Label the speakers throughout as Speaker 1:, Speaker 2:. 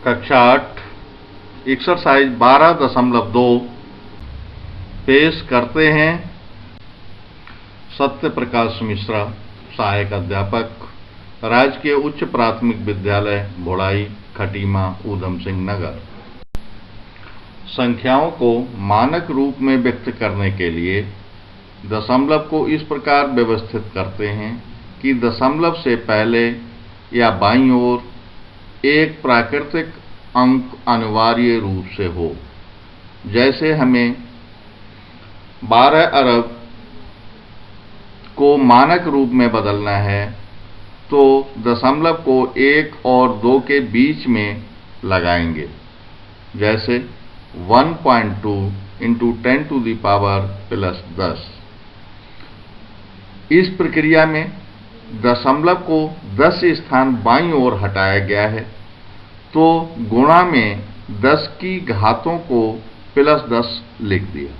Speaker 1: कक्षा 8 एक्सरसाइज 12.2 पेश करते हैं सत्य प्रकाश मिश्रा, सहायक अध्यापक, राजकीय उच्च प्राथमिक विद्यालय भोड़ाई, खटीमा, ऊधम सिंह नगर। संख्याओं को मानक रूप में व्यक्त करने के लिए दशमलव को इस प्रकार व्यवस्थित करते हैं कि दशमलव से पहले या बाईं ओर एक प्राकृतिक अंक अनिवार्य रूप से हो। जैसे हमें 12 अरब को मानक रूप में बदलना है तो दशमलव को 1 और 2 के बीच में लगाएंगे। जैसे 1.2 × 10⁻+10। इस प्रक्रिया में दशमलव को 10 स्थान बाईं ओर हटाया गया है तो गुणा में 10 की घातों को +10 लिख दिया।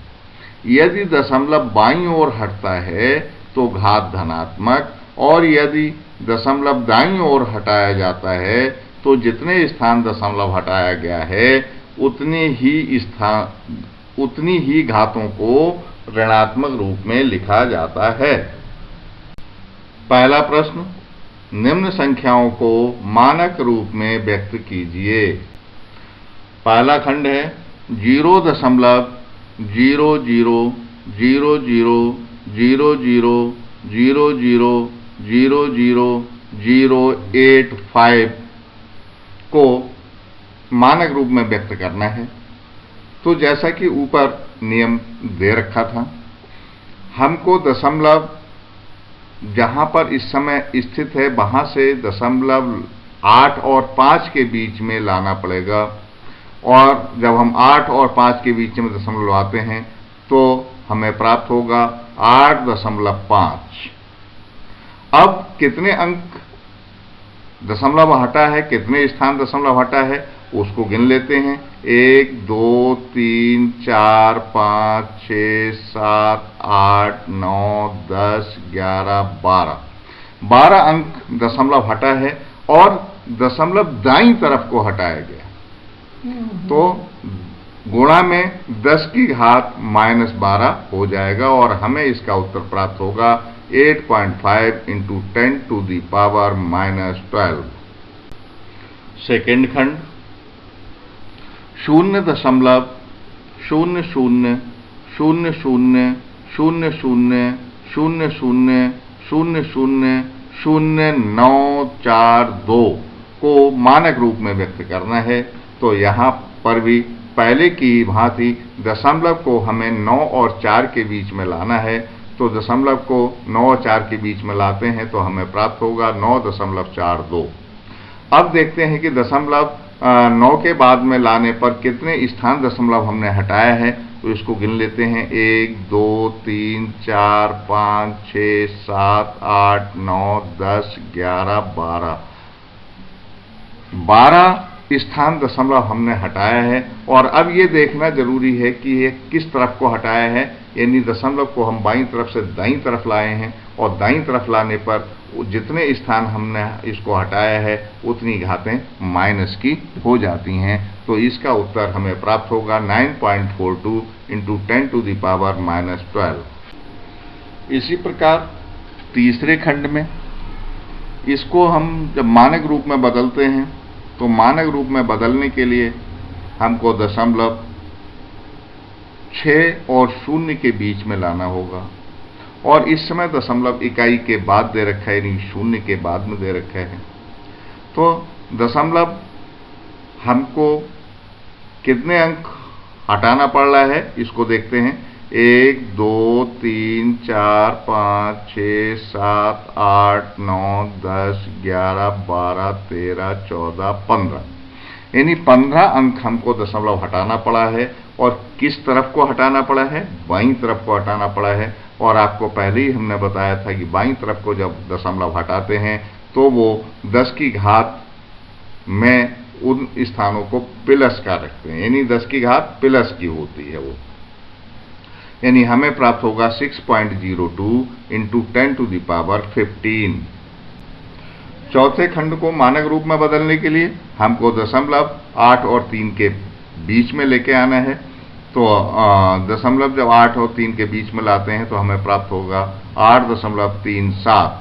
Speaker 1: यदि दशमलव बाईं ओर हटता है तो घात धनात्मक, और यदि दशमलव दाईं ओर हटाया जाता है तो जितने स्थान दशमलव हटाया गया है उतनी ही घातों को ऋणात्मक रूप में लिखा जाता है। पहला प्रश्न, निम्न संख्याओं को मानक रूप में व्यक्त कीजिए। पहला खंड है 0.000000000085 को मानक रूप में व्यक्त करना है। तो जैसा कि ऊपर नियम दे रखा था, हमको दशमलव जहां पर इस समय स्थित है वहां से दशमलव 8 और 5 के बीच में लाना पड़ेगा, और जब हम 8 और 5 के बीच में दशमलव आते हैं तो हमें प्राप्त होगा 8.5। अब कितने अंक दशमलव हटा है, कितने स्थान दशमलव हटा है, उसको गिन लेते हैं। 1 2 3 4 5 6 7 8 9 10 11 12 अंक दशमलव हटा है और दशमलव दाईं तरफ को हटाया गया तो गुणा में 10 की घात -12 हो जाएगा और हमें इसका उत्तर प्राप्त होगा 8.5 × 10⁻⁻12। सेकेंड खंड 0.000000000942 को मानक रूप में व्यक्त करना है। तो यहाँ पर भी पहले की भांति दशमलव को हमें 9 और 4 के बीच में लाना है। तो दशमलव को 9 और 4 के बीच में लाते हैं तो हमें प्राप्त होगा 9.42। अब देखते हैं कि दशमलव 9 के बाद में लाने पर कितने स्थान दशमलव हमने हटाया है, तो इसको गिन लेते हैं। 1 2 3 4 5 6 7 8 9 10 11 12 स्थान दशमलव हमने हटाया है। और अब ये देखना जरूरी है कि ये किस तरफ को हटाया है, यानी दशमलव को हम बाईं तरफ से दाईं तरफ लाए हैं, और दाईं तरफ लाने पर जितने स्थान हमने इसको हटाया है उतनी घातें माइनस की हो जाती हैं। तो इसका उत्तर हमें प्राप्त होगा 9.42 × 10⁻⁻12। इसी प्रकार तीसरे खंड में इसको हम जब मानक रूप में बदलते हैं तो मानक रूप में बदलने के लिए हमको दशमलव 6 और 0 के बीच में लाना होगा, और इस समय दशमलव इकाई के बाद दे रखा है, यानी 0 के बाद में दे रखा है। तो दशमलव हमको कितने अंक हटाना पड़ रहा है इसको देखते हैं। 1 2 3 4 5 6 7 8 9 10 11 12 13 14 15, यानी 15 अंक हमको दशमलव हटाना पड़ा है। और किस तरफ को हटाना पड़ा है, बाईं तरफ को हटाना पड़ा है। और आपको पहले ही हमने बताया था कि बाईं तरफ को जब दशमलव हटाते हैं तो वो 10 की घात में उन स्थानों को प्लस का रखते हैं, यानी 10 की घात प्लस की होती है वो, यानी हमें प्राप्त होगा 6.02 × 10⁻15। चौथे खंड को मानक रूप में बदलने के लिए हमको दशमलव 8 और 3 के बीच में लेके आना है। तो दशमलव जब 8 और 3 के बीच में लाते हैं तो हमें प्राप्त होगा 8.37।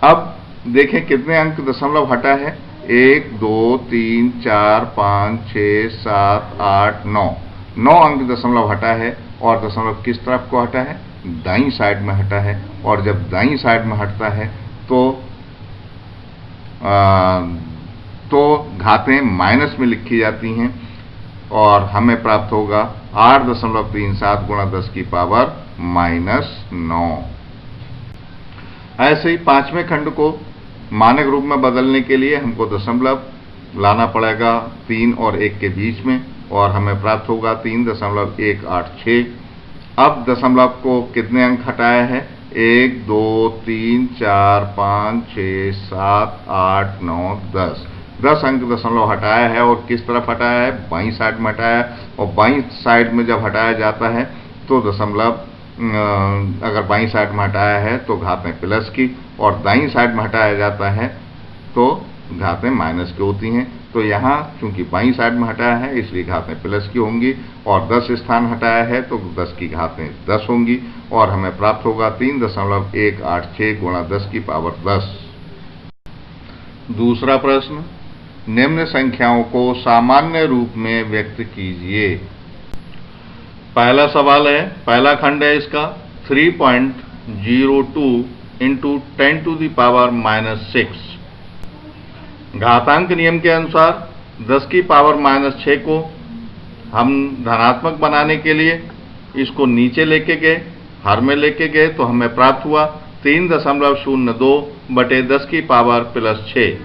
Speaker 1: अब देखें कितने अंक दशमलव हटा है, 1 2 3 4 5 6 7 8 9, 9 अंक दशमलव हटा है। और दशमलव किस तरफ को हटा है, दाईं साइड में हटा है। और जब दाईं साइड में हटता है तो घातें माइनस में लिखी जाती हैं और हमें प्राप्त होगा 8.37 गुणा 10 की पावर -9। ऐसे ही पांचवें खंड को मानक रूप में बदलने के लिए हमको दशमलव लाना पड़ेगा 3 और 1 के बीच में और हमें प्राप्त होगा 3.186। अब दशमलव को कितने अंक हटाया है, 1 2 3 4 5 6 7 8 9 10, 10 अंक दशमलव हटाया है। और किस तरफ हटाया है, बाईं साइड में हटाया है। और बाईं साइड में जब हटाया जाता है तो दशमलव अगर बाईं साइड में हटाया है तो घातें प्लस की, और दाईं साइड में हटाया जाता है तो घातें माइनस की होती हैं। तो यहाँ चूंकि बाईं साइड में हटाया है इसलिए घातें प्लस की होंगी, और 10 स्थान हटाया है तो 10 की घातें 10 होंगी और हमें प्राप्त होगा 3.186 गुणा 10 की पावर 10। दूसरा प्रश्न, निम्न संख्याओं को सामान्य रूप में व्यक्त कीजिए। पहला सवाल है, पहला खंड है इसका 3.02 इंटू 10 टू द पावर -6। घातांक नियम के अनुसार 10 की पावर -6 को हम धनात्मक बनाने के लिए इसको नीचे लेके गए, हर में लेके गए, तो हमें प्राप्त हुआ 3.02 बटे 10 की पावर +6।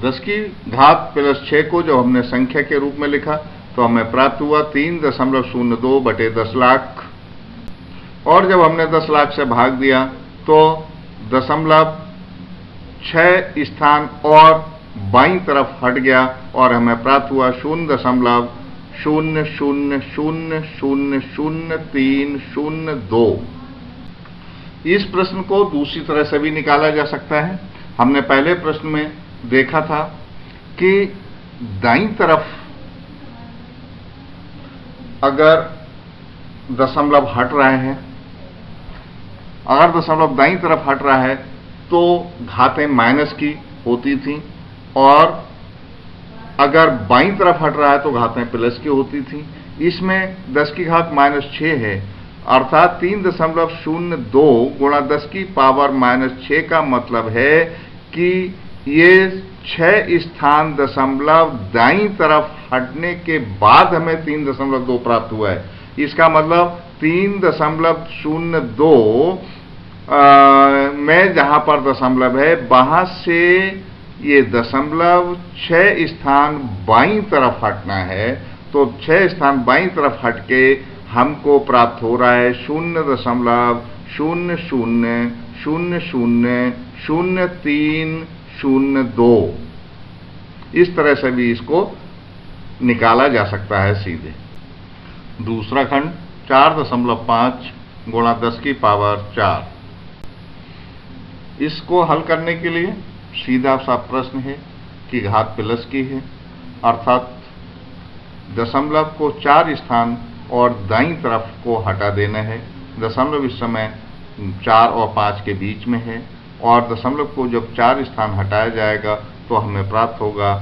Speaker 1: 10 की घात +6 को जब हमने संख्या के रूप में लिखा तो हमें प्राप्त हुआ 3.02 बटे 10 लाख। और जब हमने 10 लाख से भाग दिया तो दशमलव 6 स्थान और बाईं तरफ हट गया और हमें प्राप्त हुआ 0.00000302। इस प्रश्न को दूसरी तरह से भी निकाला जा सकता है। हमने पहले प्रश्न में देखा था कि दाईं तरफ अगर दशमलव हट रहे हैं, अगर दशमलव दाईं तरफ हट रहा है तो घातें माइनस की होती थी, और अगर बाईं तरफ हट रहा है तो घातें प्लस की होती थी। इसमें 10 की घात -6 है, अर्थात 3.02 गुणा 10 की पावर -6 का मतलब है कि ये 6 स्थान दशमलव दाईं तरफ हटने के बाद हमें 3.2 प्राप्त हुआ है। इसका मतलब 3.02 में जहां पर दशमलव है वहां से ये दशमलव 6 स्थान बाईं तरफ हटना है। तो 6 स्थान बाईं तरफ हटके हमको प्राप्त हो रहा है 0.00000302। इस तरह से भी इसको निकाला जा सकता है सीधे। दूसरा खंड 4.5 गुणा 10 की पावर 4। इसको हल करने के लिए सीधा सा प्रश्न है कि घात प्लस की है, अर्थात दशमलव को 4 स्थान और दाईं तरफ को हटा देना है। दशमलव इस समय 4 और 5 के बीच में है, और दशमलव को जब 4 स्थान हटाया जाएगा तो हमें प्राप्त होगा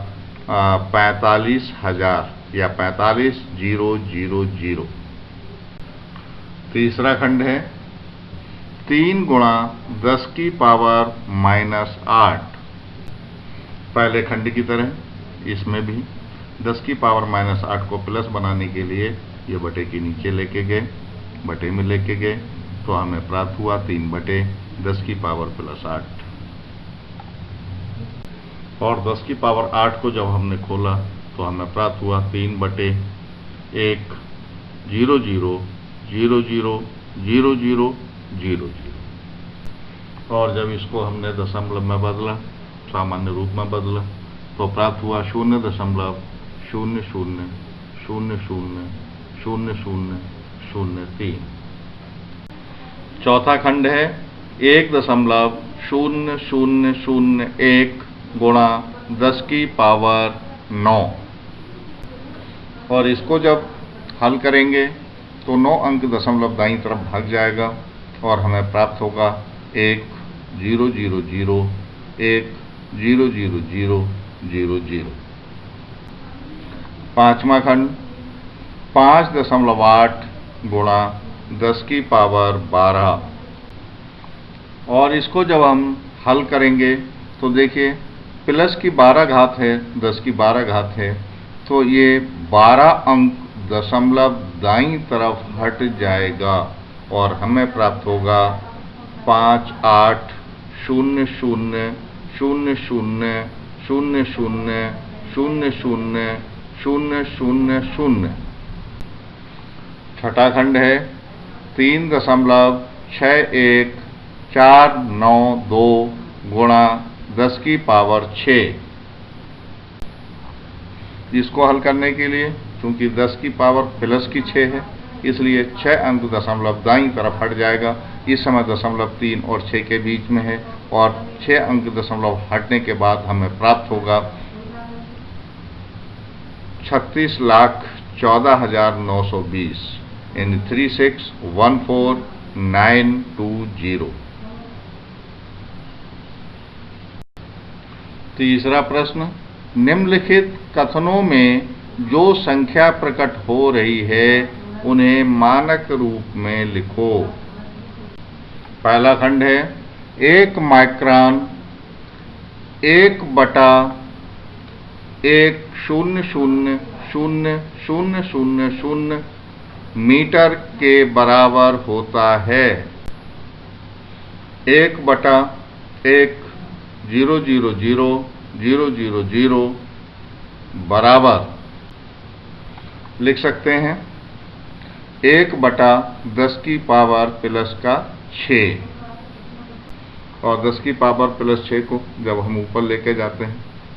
Speaker 1: 45,000 या 45,000। तीसरा खंड है 3 गुणा 10 की पावर -8। पहले खंड की तरह इसमें भी 10 की पावर -8 को प्लस बनाने के लिए ये बटे के नीचे लेके गए, बटे में लेके गए, तो हमें प्राप्त हुआ 3 बटे 10 की पावर +8। और 10 की पावर 8 को जब हमने खोला तो हमें प्राप्त हुआ 3 बटे 1 0 0 0 0 0 0 0 0। और जब इसको हमने दशमलव में बदला, सामान्य रूप में बदला, तो प्राप्त हुआ 0.00000003। चौथा खंड है 1.000000 0.0001 गुणा 10 की पावर 9। और इसको जब हल करेंगे तो 9 अंक दशमलव दाईं तरफ भाग जाएगा और हमें प्राप्त होगा 1,000,1,000,000। पांचवा खंड 5.8 गुणा 10 की पावर 12। और इसको जब हम हल करेंगे तो देखिए प्लस की 12 घात है, 10 की 12 घात है, तो ये 12 अंक दशमलव दाईं तरफ हट जाएगा और हमें प्राप्त होगा 58,00,00,00,00,00,00। छठा खंड है 3.61492 गुणा 10 की पावर 6। इसको हल करने के लिए चूंकि 10 की पावर प्लस की 6 है, इसलिए 6 अंक दशमलव दाईं तरफ हट जाएगा। इस समय दशमलव 3 और 6 के बीच में है और 6 अंक दशमलव हटने के बाद हमें प्राप्त होगा 36,14,920 यानी 36,14,920। तीसरा प्रश्न, निम्नलिखित कथनों में जो संख्या प्रकट हो रही है उन्हें मानक रूप में लिखो। पहला खंड है 1 माइक्रोन 1/1,000,000 मीटर के बराबर होता है। 1/1,000,000 बराबर लिख सकते हैं 1/10 की पावर प्लस का 6। और 10 की पावर प्लस 6 को जब हम ऊपर लेके जाते हैं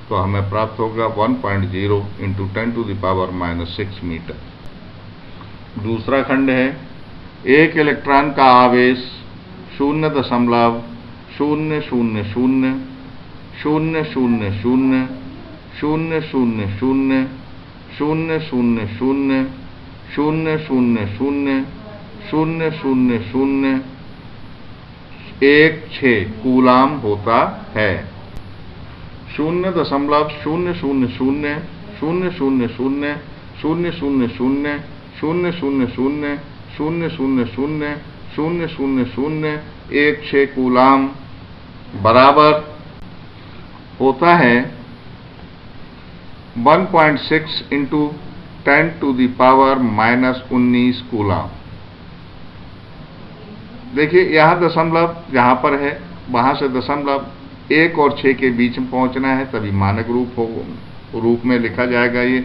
Speaker 1: तो हमें प्राप्त होगा 1.0 × 10⁻⁻6 मीटर। दूसरा खंड है एक इलेक्ट्रॉन का आवेश 0.000000000000016 कूलाम होता है। 0.000000000000016 कूलाम बराबर होता है 1.6 × 10⁻⁻19 कूलाम। देखिए यहाँ दशमलव जहाँ पर है वहाँ से दशमलव 1 और 6 के बीच में पहुँचना है, तभी मानक रूप में लिखा जाएगा ये।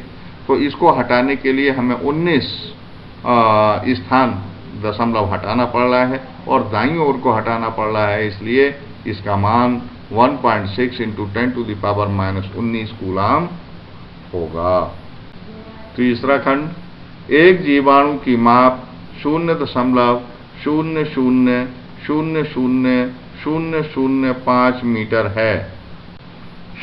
Speaker 1: तो इसको हटाने के लिए हमें 19 स्थान दशमलव हटाना पड़ रहा है और दाईं ओर को हटाना पड़ रहा है, इसलिए इसका मान 1.6 × 10⁻⁻19 कूलाम होगा। तीसरा खंड एक जीवाणु की माप 0.0000005 मीटर है।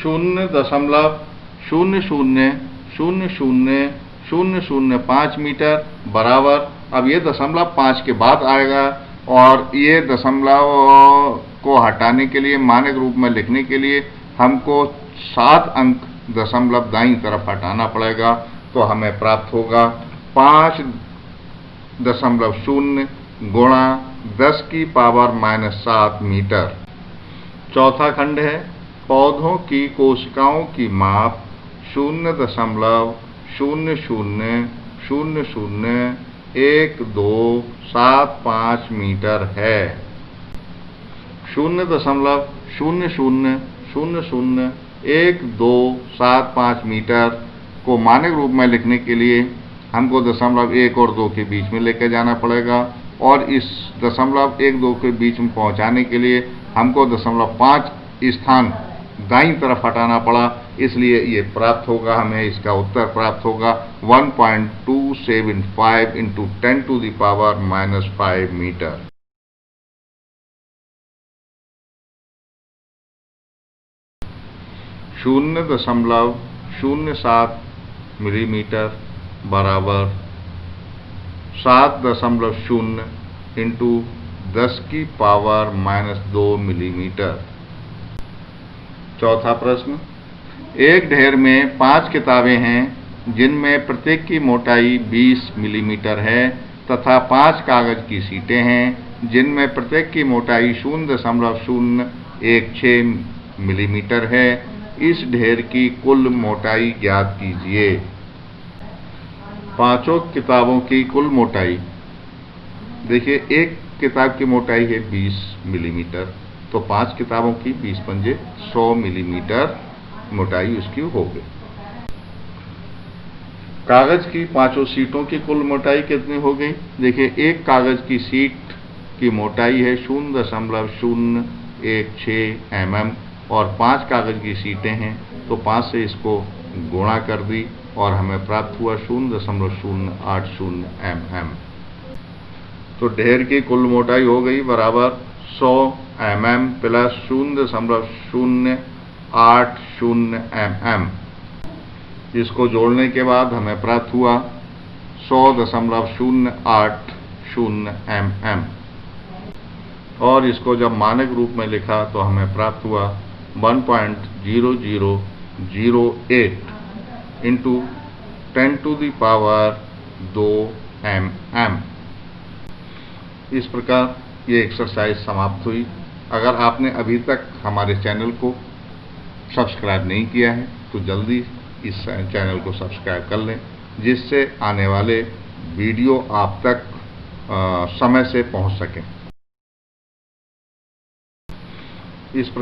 Speaker 1: 0.0000005 मीटर बराबर, अब ये दशमलव 5 के बाद आएगा और ये दशमलव को हटाने के लिए मानक रूप में लिखने के लिए हमको 7 अंक दशमलव दाईं तरफ हटाना पड़ेगा। तो हमें प्राप्त होगा 5.0 गुणा 10 की पावर -7 मीटर। चौथा खंड है पौधों की कोशिकाओं की माप 0.0001275 मीटर है। 0.0001275 मीटर को मानक रूप में लिखने के लिए हमको दशमलव 1 और 2 के बीच में लेकर जाना पड़ेगा और इस दशमलव 1 2 के बीच में पहुंचाने के लिए हमको दशमलव 5 स्थान दाईं तरफ हटाना पड़ा, इसलिए ये प्राप्त होगा, हमें इसका उत्तर प्राप्त होगा 1.275 × 10⁻⁻5 मीटर। 0.07 मिलीमीटर बराबर 7.0 इंटू 10⁻⁻2 मिलीमीटर। चौथा प्रश्न, एक ढेर में 5 किताबें हैं जिनमें प्रत्येक की मोटाई 20 मिलीमीटर है तथा 5 कागज की सीटें हैं जिनमें प्रत्येक की मोटाई 0.016 मिलीमीटर है। इस ढेर की कुल मोटाई ज्ञात कीजिए। पांचों किताबों की कुल मोटाई, देखिए एक किताब की मोटाई है 20 मिलीमीटर, तो 5 किताबों की 20 पंजे 100 मिलीमीटर मोटाई उसकी हो गई। कागज की पांचों सीटों की कुल मोटाई कितनी हो गई? देखिए एक कागज की सीट की मोटाई है 0.016 mm और 5 कागज की सीटें हैं, तो 5 से इसको गुणा कर दी और हमें प्राप्त हुआ 0.080 mm। तो ढेर की कुल मोटाई हो गई बराबर 100 mm प्लस 0.080 mm। इसको जोड़ने के बाद हमें प्राप्त हुआ 100.080 mm और इसको जब मानक रूप में लिखा तो हमें प्राप्त हुआ 1.0008 इंटू 10⁻² mm। इस प्रकार ये एक्सरसाइज समाप्त हुई। अगर आपने अभी तक हमारे चैनल को सब्सक्राइब नहीं किया है तो जल्दी इस चैनल को सब्सक्राइब कर लें, जिससे आने वाले वीडियो आप तक समय से पहुंच सकें। इस प्रकार